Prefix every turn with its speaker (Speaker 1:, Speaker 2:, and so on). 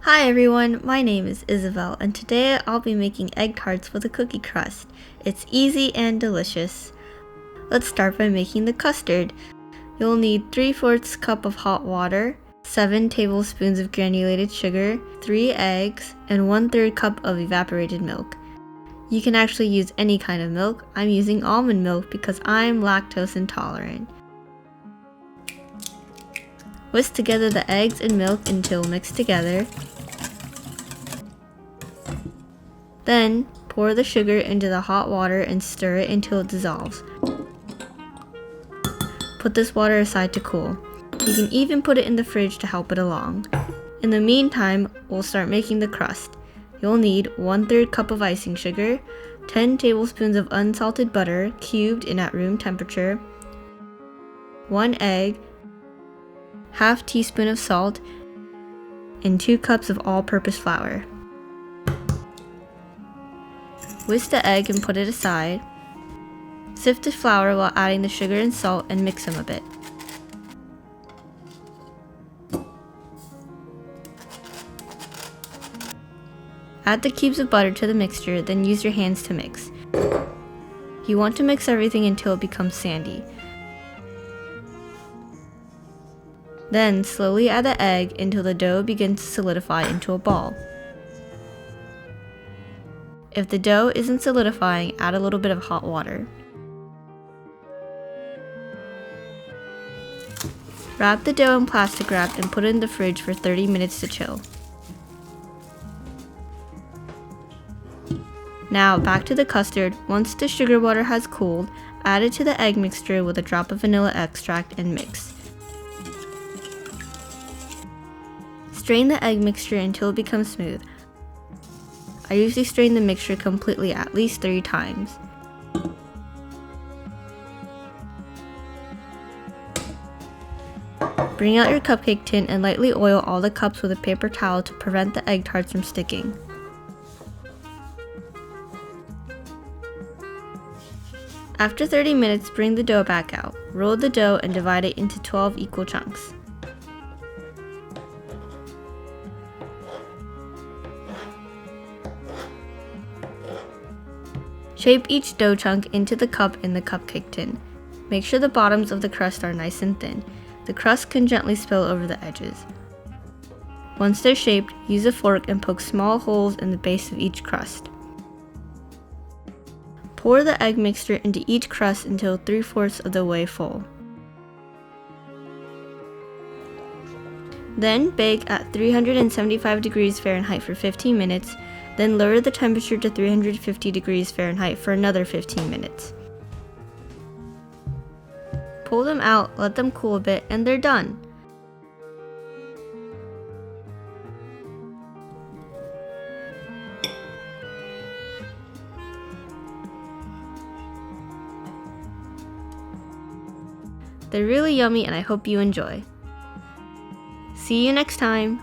Speaker 1: Hi everyone, my name is Isabel and today I'll be making egg tarts with a cookie crust. It's easy and delicious. Let's start by making the custard. You'll need 3/4 cup of hot water, 7 tablespoons of granulated sugar, 3 eggs, and 1/3 cup of evaporated milk. You can actually use any kind of milk. I'm using almond milk because I'm lactose intolerant. Whisk together the eggs and milk until mixed together. Then, pour the sugar into the hot water and stir it until it dissolves. Put this water aside to cool. You can even put it in the fridge to help it along. In the meantime, we'll start making the crust. You'll need 1/3 cup of icing sugar, 10 tablespoons of unsalted butter cubed and at room temperature, 1 egg, ½ teaspoon of salt, and 2 cups of all-purpose flour. Whisk the egg and put it aside. Sift the flour while adding the sugar and salt and mix them a bit. Add the cubes of butter to the mixture, then use your hands to mix. You want to mix everything until it becomes sandy. Then slowly add the egg until the dough begins to solidify into a ball. If the dough isn't solidifying, add a little bit of hot water. Wrap the dough in plastic wrap and put it in the fridge for 30 minutes to chill. Now back to the custard. Once the sugar water has cooled, add it to the egg mixture with a drop of vanilla extract and mix. Strain the egg mixture until it becomes smooth. I usually strain the mixture completely at least 3 times. Bring out your cupcake tin and lightly oil all the cups with a paper towel to prevent the egg tarts from sticking. After 30 minutes, bring the dough back out. Roll the dough and divide it into 12 equal chunks. Shape each dough chunk into the cup in the cupcake tin. Make sure the bottoms of the crust are nice and thin. The crust can gently spill over the edges. Once they're shaped, use a fork and poke small holes in the base of each crust. Pour the egg mixture into each crust until 3/4 of the way full. Then bake at 375 degrees Fahrenheit for 15 minutes, then lower the temperature to 350 degrees Fahrenheit for another 15 minutes. Pull them out, let them cool a bit, and they're done. They're really yummy and I hope you enjoy. See you next time!